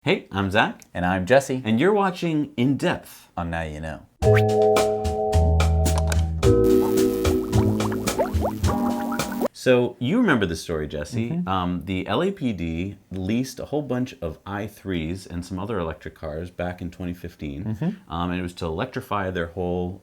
Hey, I'm Zach. And I'm Jesse. And you're watching In Depth On Now You Know. So you remember the story, Jesse. The LAPD leased a whole bunch of i3s and some other electric cars back in 2015. And it was to electrify their whole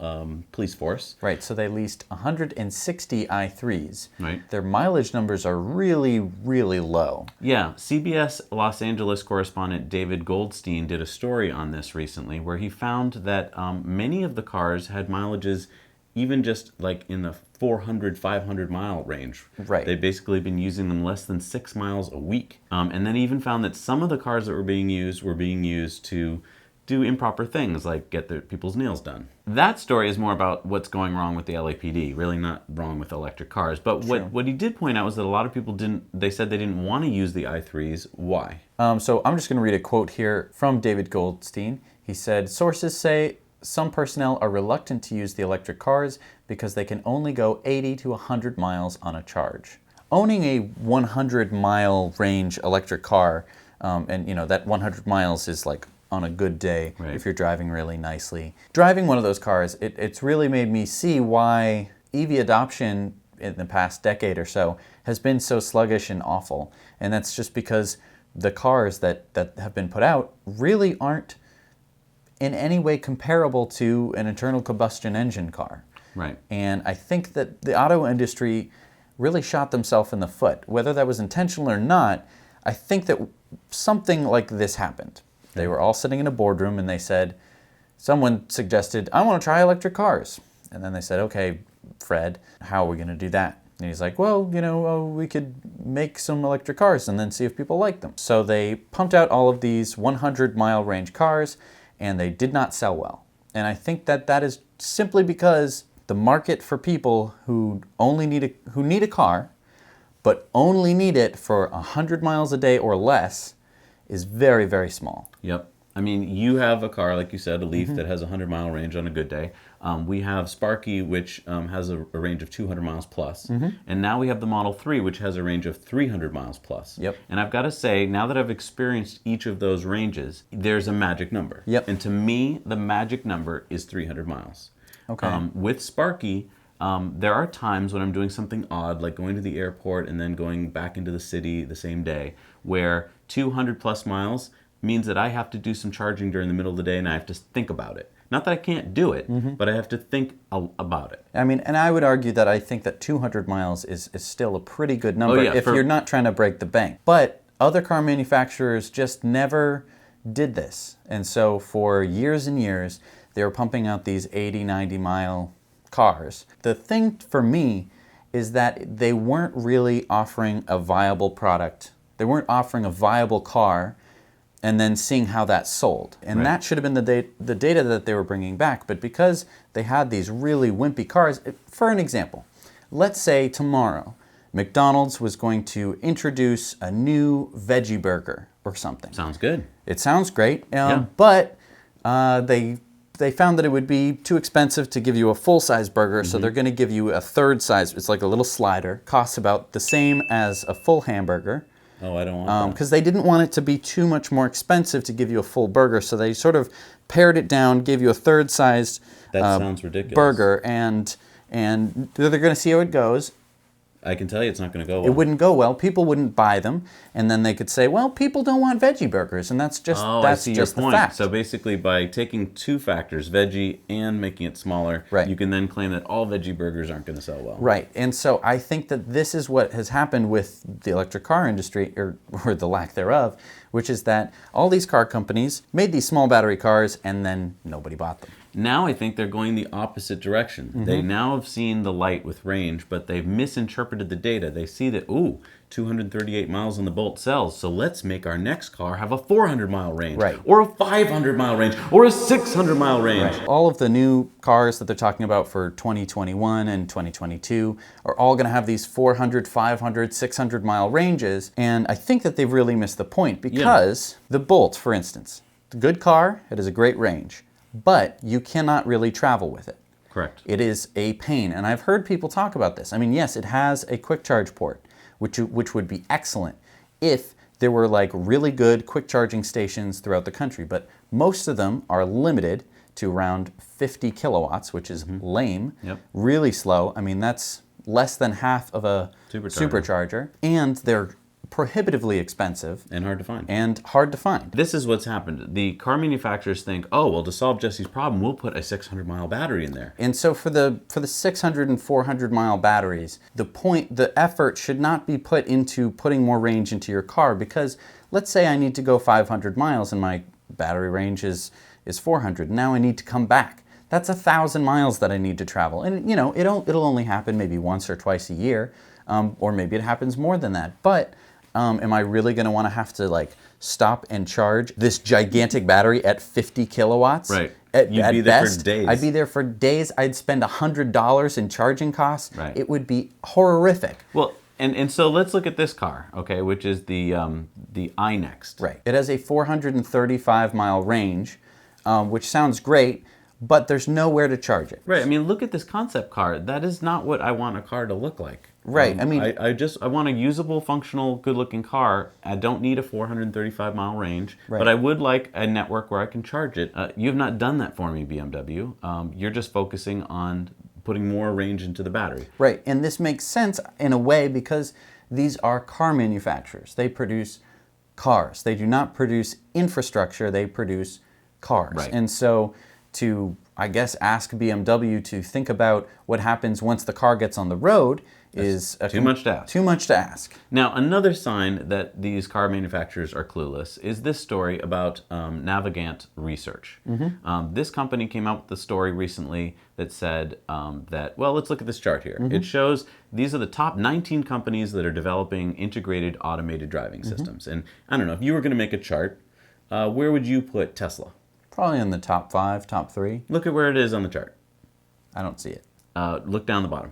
police force. Right, so they leased 160 i3s. Right. Their mileage numbers are really, really low. Yeah, CBS Los Angeles correspondent David Goldstein did a story on this recently where he found that many of the cars had mileages even just like in the 400, 500 mile range. Right. They've basically been using them less than 6 miles a week. And then he even found that some of the cars that were being used to do improper things like get people's nails done. That story is more about what's going wrong with the LAPD, really not wrong with electric cars. But what he did point out was that a lot of people they said they didn't want to use the i3s. Why? So I'm just going to read a quote here from David Goldstein. He said, "Sources say some personnel are reluctant to use the electric cars because they can only go 80 to 100 miles on a charge. Owning a 100-mile range electric car, and that 100 miles is like on a good day, Right. If you're driving really nicely. Driving one of those cars, it's really made me see why EV adoption in the past decade or so has been so sluggish and awful. And that's just because the cars that have been put out really aren't in any way comparable to an internal combustion engine car. Right. And I think that the auto industry really shot themselves in the foot. Whether that was intentional or not, I think that something like this happened. They were all sitting in a boardroom and they said, someone suggested, I want to try electric cars. And then they said, okay, Fred, how are we going to do that? And he's like, well, we could make some electric cars and then see if people like them. So they pumped out all of these 100-mile range cars, and they did not sell well. And I think that is simply because the market for people who need a car, but only need it for 100 miles a day or less, is very, very small. Yep. I mean, you have a car, like you said, a Leaf that has a 100-mile range on a good day. We have Sparky, which has a range of 200 miles plus. And now we have the Model 3, which has a range of 300 miles plus. Yep. And I've got to say, now that I've experienced each of those ranges, there's a magic number. Yep. And to me, the magic number is 300 miles. Okay. With Sparky, there are times when I'm doing something odd, like going to the airport and then going back into the city the same day, where 200 plus miles means that I have to do some charging during the middle of the day and I have to think about it. Not that I can't do it, but I have to think about it. I mean, and I would argue that I think that 200 miles is still a pretty good number if you're not trying to break the bank. But other car manufacturers just never did this. And so for years and years, they were pumping out these 80, 90-mile cars. The thing for me is that they weren't really offering a viable product. They weren't offering a viable car and then seeing how that sold. And that should have been the data that they were bringing back. But because they had these really wimpy cars, for an example, let's say tomorrow McDonald's was going to introduce a new veggie burger or something. Sounds good. It sounds great, but they found that it would be too expensive to give you a full-size burger, so they're going to give you a third size. It's like a little slider, costs about the same as a full hamburger. Oh, I don't want that. Because they didn't want it to be too much more expensive to give you a full burger, so they sort of pared it down, gave you a third-sized sounds ridiculous. burger, and they're going to see how it goes. I can tell you it's not going to go well. It wouldn't go well. People wouldn't buy them, and then they could say, "Well, people don't want veggie burgers," and that's just I see just your point. the fact. So basically, by taking two factors, veggie and making it smaller, Right. you can then claim that all veggie burgers aren't going to sell well. Right, and so I think that this is what has happened with the electric car industry, or the lack thereof, which is that all these car companies made these small battery cars, and then nobody bought them. Now I think they're going the opposite direction. They now have seen the light with range, but they've misinterpreted the data. They see that, 238 miles on the Bolt sells, so let's make our next car have a 400-mile range, Right. or a 500-mile range, or a 600-mile range. Right. All of the new cars that they're talking about for 2021 and 2022 are all going to have these 400, 500, 600-mile ranges, and I think that they've really missed the point because the Bolt, for instance, the good car, it has a great range, but you cannot really travel with it. Correct. It is a pain, and I've heard people talk about this. I mean, yes, it has a quick charge port, which would be excellent if there were like really good quick charging stations throughout the country, but most of them are limited to around 50 kilowatts, which is lame, Yep. really slow. I mean, that's less than half of a supercharger, and they're prohibitively expensive And hard to find. and hard to find. This is what's happened. The car manufacturers think, oh, well, to solve Jesse's problem, we'll put a 600-mile battery in there. And so for the 600 and 400 mile batteries, the effort should not be put into putting more range into your car, because let's say I need to go 500 miles and my battery range is 400. Now I need to come back. That's 1,000 miles that I need to travel. And it'll only happen maybe once or twice a year, or maybe it happens more than that. But am I really going to want to have to like stop and charge this gigantic battery at 50 kilowatts? Right. You'd be there for days. I'd be there for days. I'd spend $100 in charging costs. Right. It would be horrific. Well, and so let's look at this car, okay, which is the iNext. Right. It has a 435 mile range, which sounds great, but there's nowhere to charge it. Right. I mean, look at this concept car. That is not what I want a car to look like. Right. I want a usable, functional, good-looking car. I don't need a 435-mile range, Right. but I would like a network where I can charge it. You have not done that for me, BMW. You're just focusing on putting more range into the battery. Right, and this makes sense in a way because these are car manufacturers. They produce cars. They do not produce infrastructure, they produce cars. Right. And so to, I guess, ask BMW to think about what happens once the car gets on the road is too much to ask. Too much to ask. Now, another sign that these car manufacturers are clueless is this story about Navigant Research. This company came out with a story recently that said that, well, let's look at this chart here. It shows these are the top 19 companies that are developing integrated automated driving systems. And I don't know, if you were going to make a chart, where would you put Tesla? Probably in the top 5, top 3. Look at where it is on the chart. I don't see it. Look down the bottom.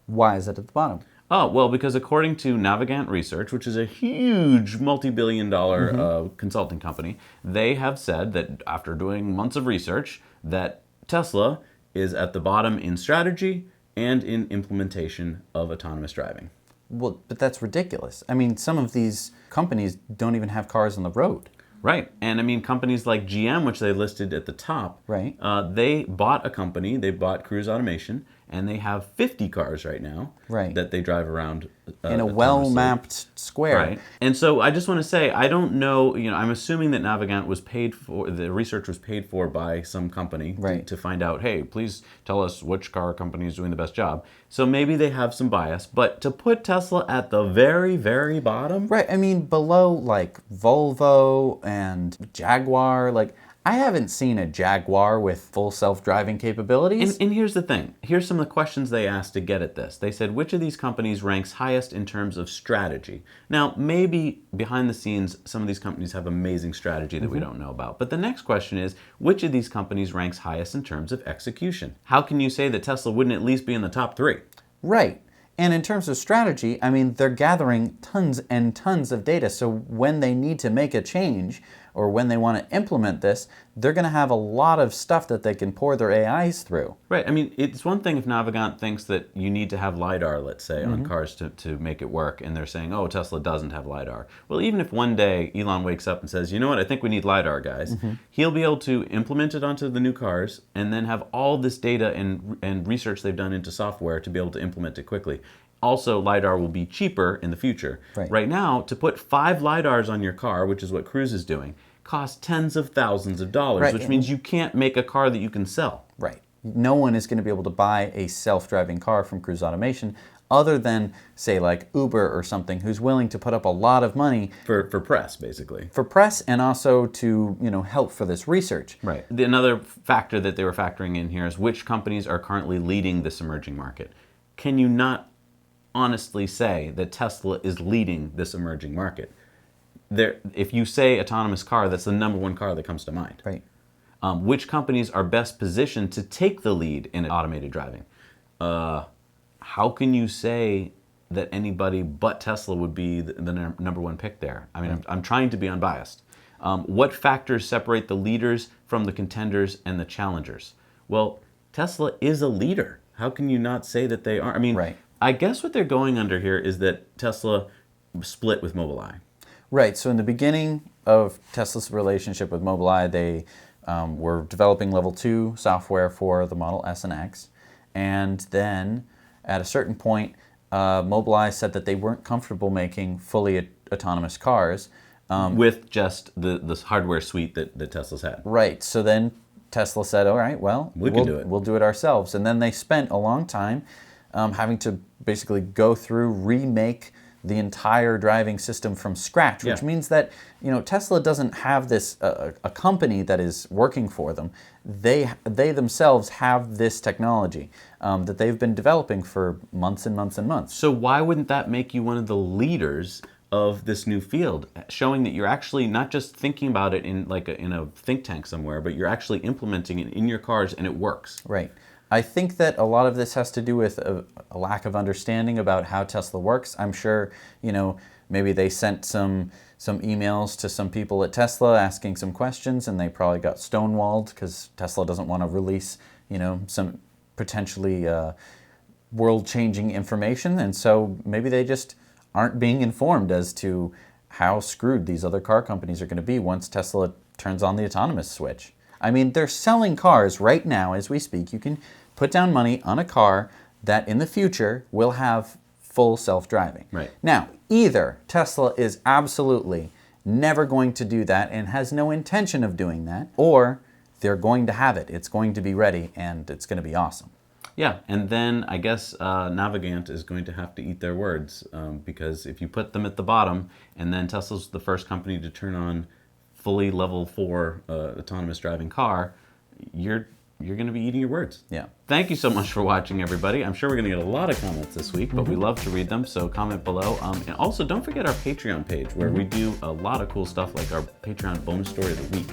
Why is it at the bottom? Oh, well, because according to Navigant Research, which is a huge multi-billion-dollar consulting company, they have said that after doing months of research, that Tesla is at the bottom in strategy and in implementation of autonomous driving. Well, but that's ridiculous. I mean, some of these companies don't even have cars on the road. Right. And I mean, companies like GM, which they listed at the top, Right. They bought a company, they bought Cruise Automation, and they have 50 cars right now Right. that they drive around In a autonomously. well-mapped square. Right. And so I just want to say, I don't know, I'm assuming that Navigant was paid for, the research was paid for by some company Right. to find out, hey, please tell us which car company is doing the best job. So maybe they have some bias, but to put Tesla at the very, very bottom. Right. I mean, below like Volvo and Jaguar, like I haven't seen a Jaguar with full self-driving capabilities. And here's the thing. Here's some of the questions they asked to get at this. They said, which of these companies ranks highest in terms of strategy? Now, maybe behind the scenes, some of these companies have amazing strategy that we don't know about. But the next question is, which of these companies ranks highest in terms of execution? How can you say that Tesla wouldn't at least be in the top 3? Right. And in terms of strategy, I mean, they're gathering tons and tons of data. So when they need to make a change or when they want to implement this, they're going to have a lot of stuff that they can pour their AIs through. Right. I mean, it's one thing if Navigant thinks that you need to have LiDAR, let's say, on cars to make it work, and they're saying, oh, Tesla doesn't have LiDAR. Well, even if one day Elon wakes up and says, you know what, I think we need LiDAR, guys, he'll be able to implement it onto the new cars and then have all this data and research they've done into software to be able to implement it quickly. Also, LiDAR will be cheaper in the future. Right now, to put 5 LiDARs on your car, which is what Cruise is doing, costs tens of thousands of dollars, Right. which means you can't make a car that you can sell. Right. No one is going to be able to buy a self-driving car from Cruise Automation other than, say, like Uber or something, who's willing to put up a lot of money For press, basically. for press and also to, help for this research. Right. Another factor that they were factoring in here is which companies are currently leading this emerging market. Can you not honestly say that Tesla is leading this emerging market? If you say autonomous car, that's the number one car that comes to mind. Right. Which companies are best positioned to take the lead in automated driving? How can you say that anybody but Tesla would be the number one pick there? I mean, I'm trying to be unbiased. What factors separate the leaders from the contenders and the challengers? Well, Tesla is a leader. How can you not say that they are? I mean, Right. I guess what they're going under here is that Tesla split with Mobileye. Right. So in the beginning of Tesla's relationship with Mobileye, they were developing level 2 software for the Model S and X. And then at a certain point, Mobileye said that they weren't comfortable making fully autonomous cars. With just this hardware suite that Tesla's had. Right. So then Tesla said, all right, well, We can do it. We'll do it ourselves. And then they spent a long time having to basically go through, remake the entire driving system from scratch, which means that Tesla doesn't have this a company that is working for them. They themselves have this technology that they've been developing for months and months and months. So why wouldn't that make you one of the leaders of this new field, showing that you're actually not just thinking about it in in a think tank somewhere, but you're actually implementing it in your cars and it works? Right. I think that a lot of this has to do with a lack of understanding about how Tesla works. I'm sure, maybe they sent some emails to some people at Tesla asking some questions, and they probably got stonewalled because Tesla doesn't want to release, some potentially world-changing information. And so maybe they just aren't being informed as to how screwed these other car companies are going to be once Tesla turns on the autonomous switch. I mean, they're selling cars right now as we speak. You can put down money on a car that in the future will have full self-driving. Right. Now, either Tesla is absolutely never going to do that and has no intention of doing that, or they're going to have it. It's going to be ready and it's going to be awesome. Yeah, and then I guess Navigant is going to have to eat their words because if you put them at the bottom and then Tesla's the first company to turn on fully level 4 autonomous driving car, you're going to be eating your words. Yeah. Thank you so much for watching, everybody. I'm sure we're going to get a lot of comments this week, but we love to read them, so comment below. And also, don't forget our Patreon page, where we do a lot of cool stuff, like our Patreon bonus story of the week,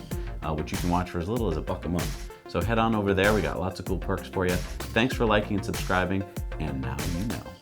which you can watch for as little as $1 a month. So head on over there. We got lots of cool perks for you. Thanks for liking and subscribing, and now you know.